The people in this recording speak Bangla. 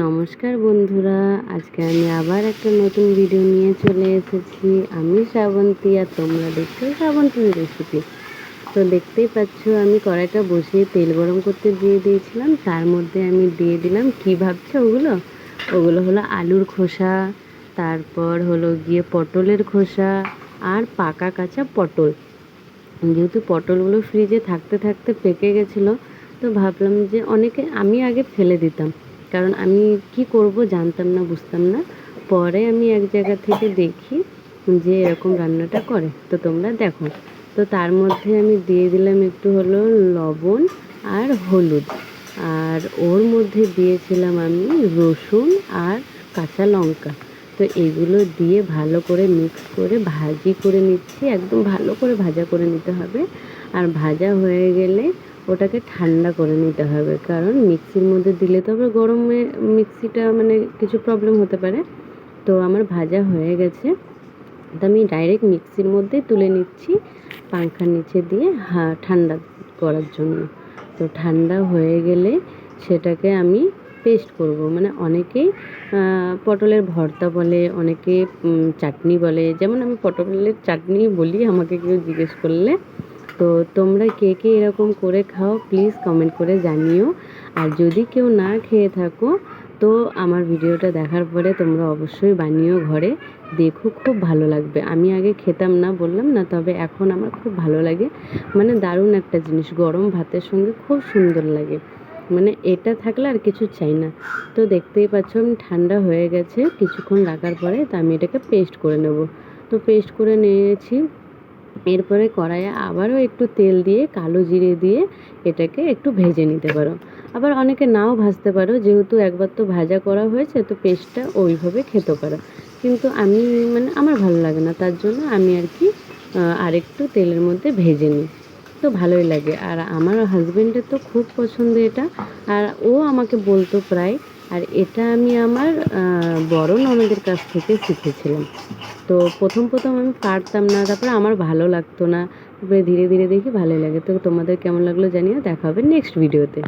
নমস্কার বন্ধুরা, আজকে আমি আবার একটা নতুন ভিডিও নিয়ে চলে এসেছি। আমি শ্রাবন্তী আর তোমরা দেখছো শ্রাবন্তীর রেসিপি। তো দেখতেই পাচ্ছ আমি কড়াইটা বসিয়ে তেল গরম করতে দিয়ে দিয়েছিলাম। তার মধ্যে আমি দিয়ে দিলাম, কি ভাবছো ওগুলো ওগুলো হলো আলুর খোসা, তারপর হলো গিয়ে পটলের খোসা আর পাকা কাঁচা পটল। যেহেতু পটলগুলো ফ্রিজে থাকতে থাকতে পেকে গেছিলো, তো ভাবলাম যে আমি আগে ফেলে দিতাম, কারণ আমি কি করব জানতাম না, বুঝতাম না। পরে আমি এক জায়গা থেকে দেখি যে এরকম রান্নাটা করে, তো তোমরা দেখো। তো তার মধ্যে আমি দিয়ে দিলাম একটু হলো লবণ আর হলুদ, আর ওর মধ্যে দিয়েছিলাম আমি রসুন আর কাঁচা লঙ্কা। তো এগুলো দিয়ে ভালো করে মিক্স করে ভাজি করে নিচ্ছি, একদম ভালো করে ভাজা করে নিতে হবে। আর ভাজা হয়ে গেলে ওটাকে ঠান্ডা করে নিতে হবে, কারণ মিক্সির মধ্যে দিলে তো আবার গরমে মিক্সিটা মানে কিছু প্রবলেম হতে পারে। তো আমার ভাজা হয়ে গেছে, তো আমি ডাইরেক্ট মিক্সির মধ্যে তুলে নিচ্ছি পাংখার নিচে দিয়ে ঠান্ডা করার জন্য। তো ঠান্ডা হয়ে গেলে সেটাকে আমি পেস্ট করব। মানে অনেকেই পটলের ভর্তা বলে, অনেকে চাটনি বলে, যেমন আমি পটলের চাটনি বলি আমাকে কেউ জিজ্ঞেস করলে। তো তোমরা কে কে এরকম করে খাও প্লিজ কমেন্ট করে জানিও। আর যদি কেউ না খেয়ে থাকো, তো আমার ভিডিওটা দেখার পরে তোমরা অবশ্যই বানিও ঘরে, দেখো খুব ভালো লাগবে। আমি আগে খেতাম না, বললাম না, তবে এখন আমার খুব ভালো লাগে। মানে দারুণ একটা জিনিস, গরম ভাতের সঙ্গে খুব সুন্দর লাগে, মানে এটা থাকলে আর কিছু চাই না। তো দেখতেই পাচ্ছ আমি ঠান্ডা হয়ে গেছে কিছুক্ষণ রাখার পরে, তো আমি এটাকে পেস্ট করে নেব। তো পেস্ট করে নিয়েছি। এরপরে কড়াইয়ে আবারও একটু তেল দিয়ে কালো জিরে দিয়ে এটাকে একটু ভেজে নিতে পারো। আবার অনেকে নাও ভাজতে পারো, যেহেতু একবার তো ভাজা করা হয়েছে, তো পেস্টটা ওইভাবে খেতে পারো। কিন্তু আমি মানে আমার ভালো লাগে না, তার জন্য আমি আর কি আরেকটু তেলের মধ্যে ভেজে নিই, তো ভালোই লাগে। আর আমার হাজব্যান্ডের তো খুব পছন্দ এটা, আর ও আমাকে বলতো প্রায়। আর এটা আমি আমার বড় ননদের কাছ থেকে শিখেছিলাম। তো প্রথম আমি পারতাম না, তারপরে আমার ভালো লাগতো না, তারপরে ধীরে ধীরে দেখি ভালোই লাগে। তো তোমাদের কেমন লাগলো জানিও, দেখা হবে নেক্সট ভিডিওতে।